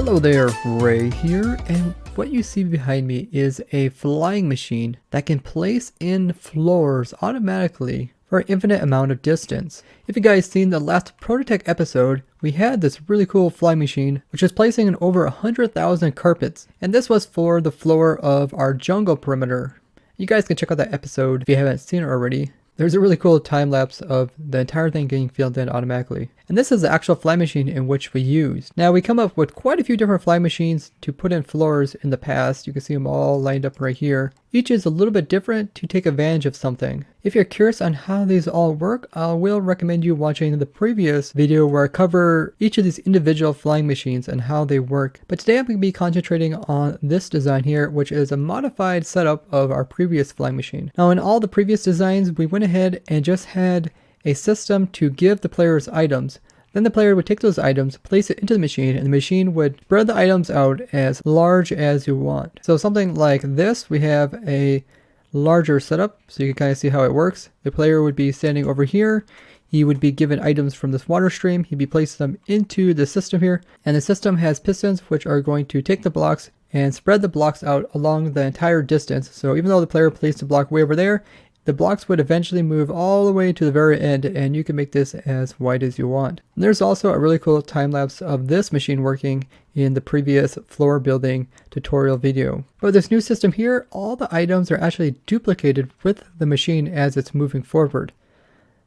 Hello there, Ray here, and what you see behind me is a flying machine that can place in floors automatically for an infinite amount of distance. If you guys seen the last ProtoTech episode, we had this really cool flying machine which is placing in over 100,000 carpets, and this was for the floor of our jungle perimeter. You guys can check out that episode if you haven't seen it already. There's a really cool time lapse of the entire thing getting filled in automatically. And this is the actual fly machine in which we used. Now we come up with quite a few different fly machines to put in floors in the past. You can see them all lined up right here. Each is a little bit different to take advantage of something. If you're curious on how these all work, I will recommend you watching the previous video where I cover each of these individual flying machines and how they work. But today I'm going to be concentrating on this design here, which is a modified setup of our previous flying machine. Now in all the previous designs, we went ahead and just had a system to give the players items. Then the player would take those items, place it into the machine, and the machine would spread the items out as large as you want. So something like this, we have a larger setup, so you can kind of see how it works. The player would be standing over here. He would be given items from this water stream. He'd be placing them into the system here, and the system has pistons which are going to take the blocks and spread the blocks out along the entire distance. So even though the player placed a block way over there, the blocks would eventually move all the way to the very end, and you can make this as wide as you want. And there's also a really cool time lapse of this machine working in the previous floor building tutorial video. But with this new system here, all the items are actually duplicated with the machine as it's moving forward.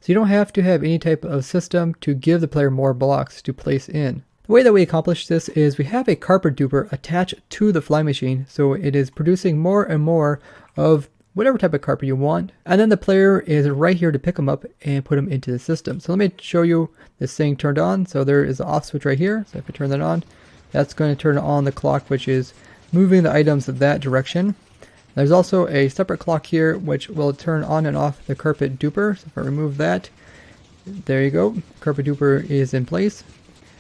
So you don't have to have any type of system to give the player more blocks to place in. The way that we accomplish this is we have a carpet duper attached to the fly machine, so it is producing more and more of whatever type of carpet you want, and then the player is right here to pick them up and put them into the system. So let me show you this thing turned on. So there is an off switch right here, so if I turn that on, that's going to turn on the clock which is moving the items that direction. There's also a separate clock here which will turn on and off the carpet duper. So if I remove that, there you go, carpet duper is in place.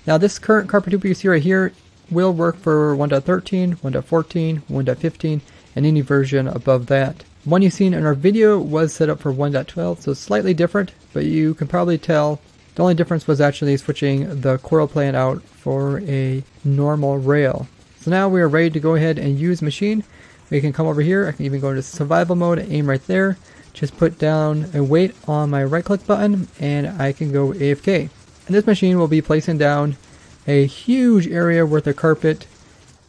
Now this current carpet duper you see right here will work for 1.13, 1.14, 1.15, and any version above that. The one you've seen in our video was set up for 1.12, so slightly different, but you can probably tell the only difference was actually switching the coral plan out for a normal rail. So now we are ready to go ahead and use machine. We can come over here, I can even go into survival mode, aim right there, just put down a weight on my right click button, and I can go AFK. And this machine will be placing down a huge area worth of carpet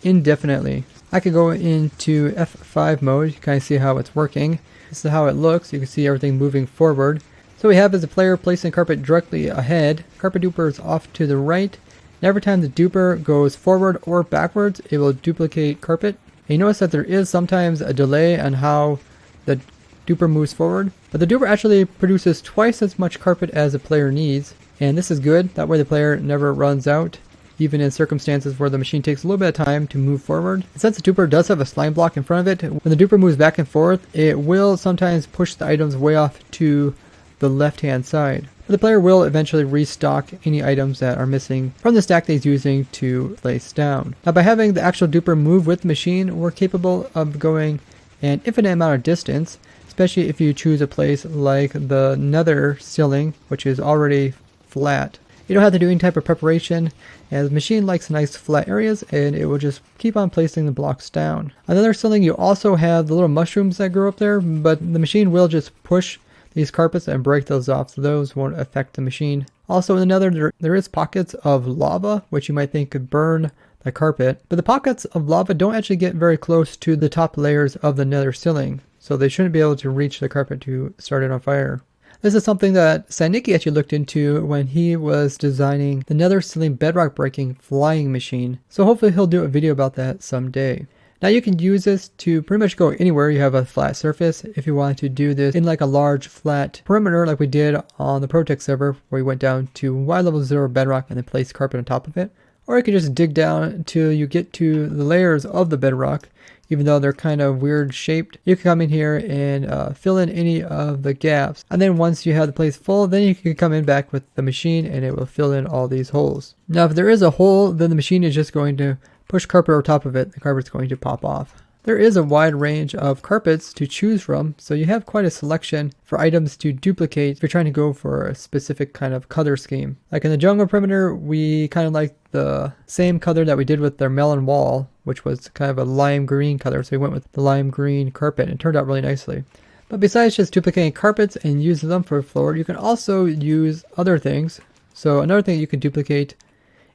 indefinitely. I could go into F5 mode, you kind of see how it's working. This is how it looks, you can see everything moving forward. So we have as a player placing carpet directly ahead, carpet duper is off to the right, and every time the duper goes forward or backwards, it will duplicate carpet. And you notice that there is sometimes a delay on how the duper moves forward, but the duper actually produces twice as much carpet as the player needs, and this is good, that way the player never runs out, even in circumstances where the machine takes a little bit of time to move forward. And since the duper does have a slime block in front of it, when the duper moves back and forth, it will sometimes push the items way off to the left hand side. But the player will eventually restock any items that are missing from the stack that he's using to place down. Now by having the actual duper move with the machine, we're capable of going an infinite amount of distance, especially if you choose a place like the nether ceiling, which is already flat. You don't have to do any type of preparation, as the machine likes nice flat areas, and it will just keep on placing the blocks down. Another ceiling, you also have the little mushrooms that grow up there, but the machine will just push these carpets and break those off, so those won't affect the machine. Also in the nether, there is pockets of lava, which you might think could burn the carpet, but the pockets of lava don't actually get very close to the top layers of the nether ceiling, so they shouldn't be able to reach the carpet to start it on fire. This is something that Saniki actually looked into when he was designing the nether ceiling bedrock breaking flying machine. So hopefully he'll do a video about that someday. Now you can use this to pretty much go anywhere you have a flat surface. If you want to do this in like a large flat perimeter like we did on the ProtoTech server, where we went down to Y level 0 bedrock and then placed carpet on top of it. Or you can just dig down until you get to the layers of the bedrock. Even though they're kind of weird shaped, you can come in here and fill in any of the gaps. And then once you have the place full, then you can come in back with the machine and it will fill in all these holes. Now if there is a hole, then the machine is just going to push carpet over top of it. The carpet's going to pop off. There is a wide range of carpets to choose from, so you have quite a selection for items to duplicate if you're trying to go for a specific kind of color scheme. Like in the jungle perimeter, we kind of like the same color that we did with their melon wall, which was kind of a lime green color, so we went with the lime green carpet and it turned out really nicely. But besides just duplicating carpets and using them for a floor, you can also use other things. So another thing you can duplicate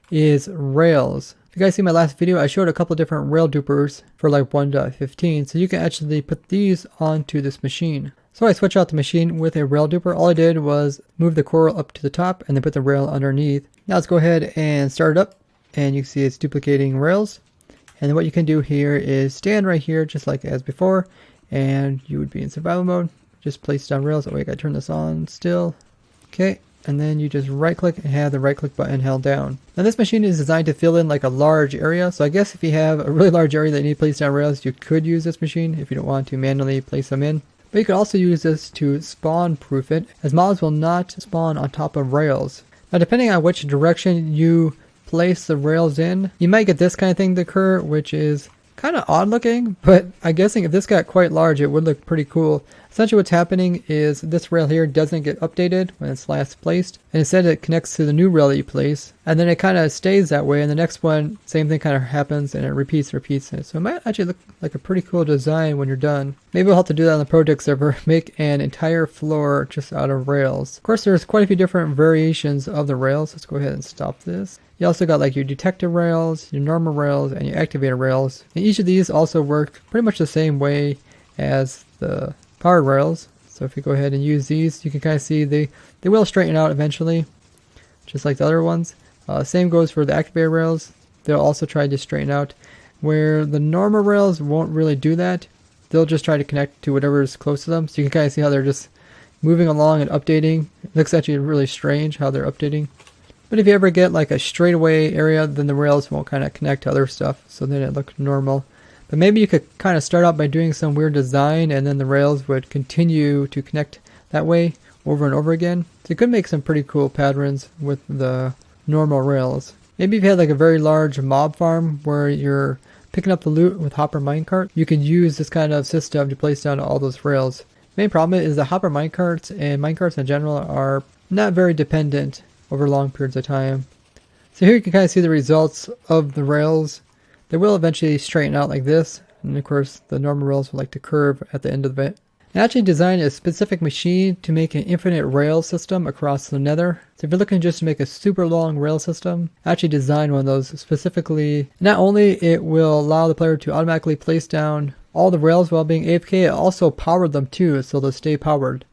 is rails. If you guys see my last video, I showed a couple different rail dupers for like 1.15, so you can actually put these onto this machine. So I switched out the machine with a rail duper. All I did was move the coral up to the top and then put the rail underneath. Now let's go ahead and start it up, and you can see it's duplicating rails. And then what you can do here is stand right here just like as before, and you would be in survival mode. Just place down rails. Oh wait, I gotta turn this on still. Okay. And then you just right click and have the right click button held down. Now this machine is designed to fill in like a large area, so I guess if you have a really large area that you need to place down rails, you could use this machine if you don't want to manually place them in. But you could also use this to spawn proof it, as mobs will not spawn on top of rails. Now depending on which direction you place the rails in, you might get this kind of thing to occur, which is kind of odd looking, but I'm guessing if this got quite large, it would look pretty cool. Essentially what's happening is this rail here doesn't get updated when it's last placed, and instead it connects to the new rail that you place, and then it kind of stays that way, and the next one, same thing kind of happens, and it repeats. So it might actually look like a pretty cool design when you're done. Maybe we'll have to do that on the ProtoTech server, make an entire floor just out of rails. Of course, there's quite a few different variations of the rails. Let's go ahead and stop this. You also got like your detector rails, your normal rails, and your activator rails. And each of these also work pretty much the same way as the powered rails. So if you go ahead and use these, you can kind of see they will straighten out eventually, just like the other ones. Same goes for the activator rails. They'll also try to straighten out, where the normal rails won't really do that. They'll just try to connect to whatever is close to them. So you can kind of see how they're just moving along and updating. It looks actually really strange how they're updating. But if you ever get like a straightaway area, then the rails won't kind of connect to other stuff, so then it looks normal. But maybe you could kind of start out by doing some weird design, and then the rails would continue to connect that way over and over again. So you could make some pretty cool patterns with the normal rails. Maybe if you had like a very large mob farm where you're picking up the loot with hopper minecart, you could use this kind of system to place down all those rails. The main problem is the hopper minecarts and minecarts in general are not very dependent over long periods of time. So here you can kind of see the results of the rails. They will eventually straighten out like this, and of course the normal rails will like to curve at the end of it. I actually designed a specific machine to make an infinite rail system across the nether. So if you're looking just to make a super long rail system, I actually designed one of those specifically. Not only it will allow the player to automatically place down all the rails while being AFK, it also powered them too, so they'll stay powered.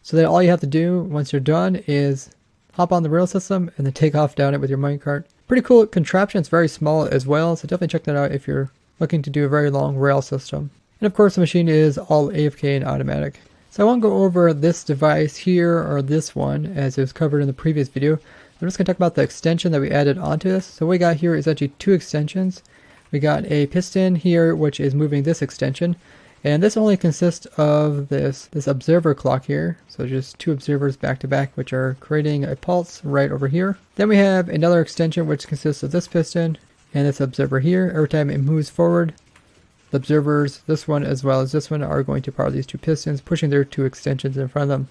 So that all you have to do once you're done is hop on the rail system and then take off down it with your minecart. Pretty cool contraption. It's very small as well, so definitely check that out if you're looking to do a very long rail system. And of course the machine is all AFK and automatic. So I won't go over this device here or this one as it was covered in the previous video. I'm just going to talk about the extension that we added onto this. So what we got here is actually two extensions. We got a piston here which is moving this extension. And this only consists of this observer clock here. So just two observers back to back, which are creating a pulse right over here. Then we have another extension which consists of this piston and this observer here. Every time it moves forward, the observers, this one as well as this one, are going to power these two pistons, pushing their two extensions in front of them.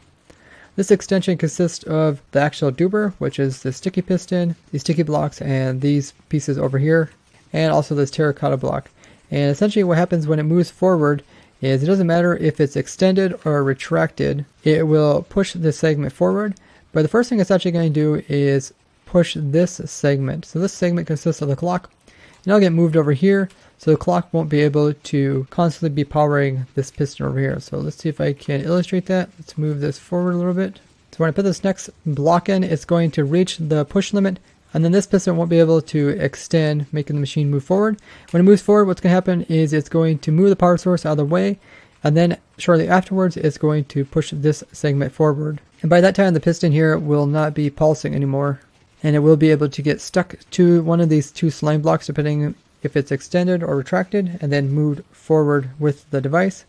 This extension consists of the actual duper, which is the sticky piston, these sticky blocks, and these pieces over here, and also this terracotta block. And essentially what happens when it moves forward is it doesn't matter if it's extended or retracted, it will push this segment forward. But the first thing it's actually going to do is push this segment. So this segment consists of the clock, and it'll get moved over here, so the clock won't be able to constantly be powering this piston over here. So let's see if I can illustrate that. Let's move this forward a little bit. So when I put this next block in, it's going to reach the push limit, and then this piston won't be able to extend, making the machine move forward. When it moves forward, what's going to happen is it's going to move the power source out of the way, and then shortly afterwards, it's going to push this segment forward. And by that time, the piston here will not be pulsing anymore, and it will be able to get stuck to one of these two slime blocks, depending if it's extended or retracted, and then moved forward with the device.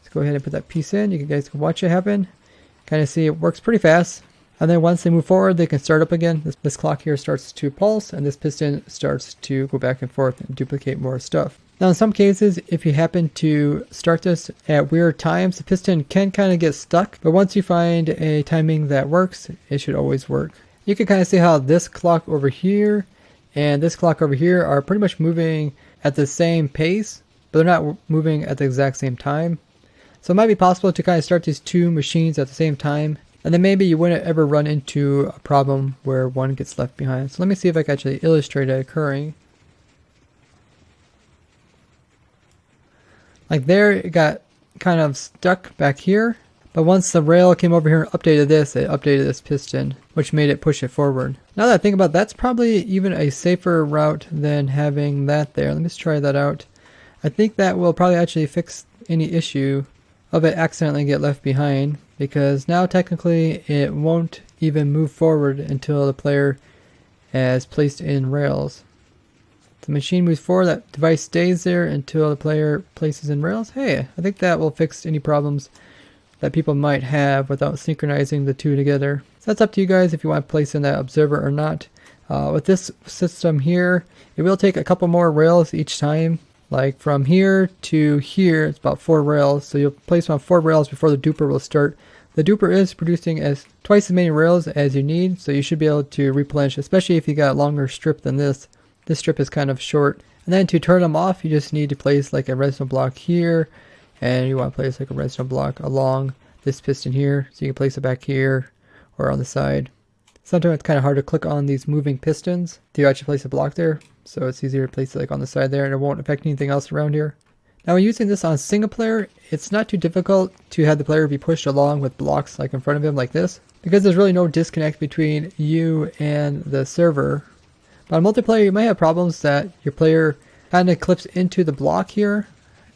Let's go ahead and put that piece in. You guys can watch it happen. Kind of see it works pretty fast. And then once they move forward, they can start up again. This clock here starts to pulse, and this piston starts to go back and forth and duplicate more stuff. Now in some cases, if you happen to start this at weird times, the piston can kind of get stuck, but once you find a timing that works, it should always work. You can kind of see how this clock over here and this clock over here are pretty much moving at the same pace, but they're not moving at the exact same time. So it might be possible to kind of start these two machines at the same time, and then maybe you wouldn't ever run into a problem where one gets left behind. So let me see if I can actually illustrate it occurring. Like there, it got kind of stuck back here, but once the rail came over here and updated this, it updated this piston, which made it push it forward. Now that I think about it, that's probably even a safer route than having that there. Let me just try that out. I think that will probably actually fix any issue of it accidentally get left behind, because now technically it won't even move forward until the player has placed in rails. The machine moves forward, that device stays there until the player places in rails. Hey, I think that will fix any problems that people might have without synchronizing the two together. So that's up to you guys if you want to place in that observer or not. With this system here, it will take a couple more rails each time. Like from here to here, it's about 4 rails. So you'll place on 4 rails before the duper will start. The duper is producing twice as many rails as you need, so you should be able to replenish, especially if you got a longer strip than this. This strip is kind of short. And then to turn them off, you just need to place like a redstone block here, and you want to place like a redstone block along this piston here, so you can place it back here or on the side. Sometimes it's kind of hard to click on these moving pistons to actually place a block there, so it's easier to place it like on the side there, and it won't affect anything else around here. Now when using this on single player, it's not too difficult to have the player be pushed along with blocks like in front of him like this, because there's really no disconnect between you and the server. But on multiplayer, you might have problems that your player kind of clips into the block here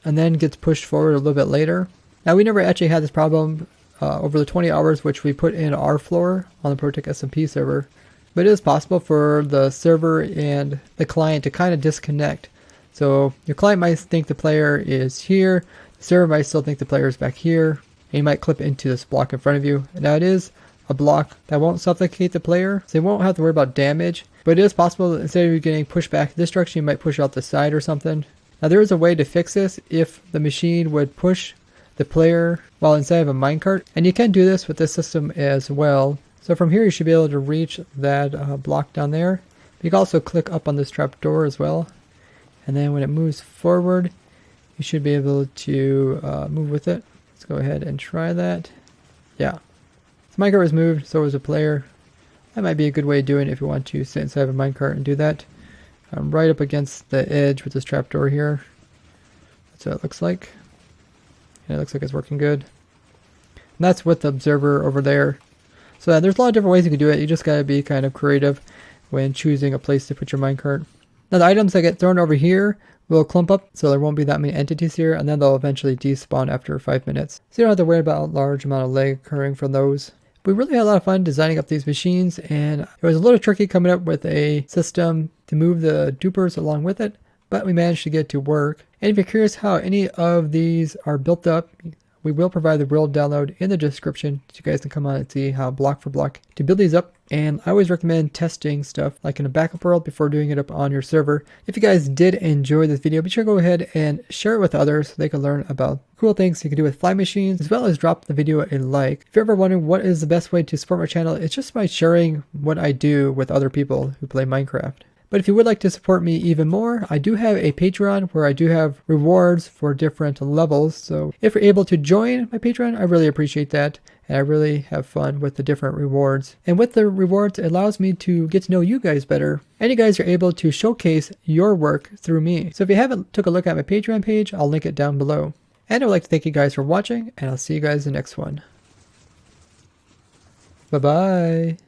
and then gets pushed forward a little bit later. Now we never actually had this problem over the 20 hours which we put in our floor on the ProtoTech SMP server, but it is possible for the server and the client to kind of disconnect. So your client might think the player is here, the server might still think the player is back here, and you might clip into this block in front of you. Now it is a block that won't suffocate the player, so you won't have to worry about damage, but it is possible that instead of you getting pushed back this direction, you might push out the side or something. Now there is a way to fix this if the machine would push the player while inside of a minecart, and you can do this with this system as well. So from here you should be able to reach that block down there. You can also click up on this trap door as well, and then when it moves forward you should be able to move with it. Let's go ahead and try that. Yeah, the minecart was moved, so was the player. That might be a good way of doing it if you want to sit inside of a minecart and do that. I'm right up against the edge with this trapdoor here. That's what it looks like. And it looks like it's working good. And that's with the observer over there. So there's a lot of different ways you can do it. You just gotta be kind of creative when choosing a place to put your minecart. Now the items that get thrown over here will clump up, so there won't be that many entities here, and then they'll eventually despawn after 5 minutes. So you don't have to worry about a large amount of lag occurring from those. We really had a lot of fun designing up these machines, and it was a little tricky coming up with a system to move the dupers along with it, but we managed to get it to work. And if you're curious how any of these are built up, we will provide the world download in the description so you guys can come on and see how block for block to build these up. And I always recommend testing stuff like in a backup world before doing it up on your server. If you guys did enjoy this video, be sure to go ahead and share it with others so they can learn about cool things you can do with fly machines, as well as drop the video a like. If you're ever wondering what is the best way to support my channel, it's just by sharing what I do with other people who play Minecraft. But if you would like to support me even more, I do have a Patreon where I do have rewards for different levels. So if you're able to join my Patreon, I really appreciate that. And I really have fun with the different rewards. And with the rewards, it allows me to get to know you guys better. And you guys are able to showcase your work through me. So if you haven't took a look at my Patreon page, I'll link it down below. And I would like to thank you guys for watching, and I'll see you guys in the next one. Bye-bye.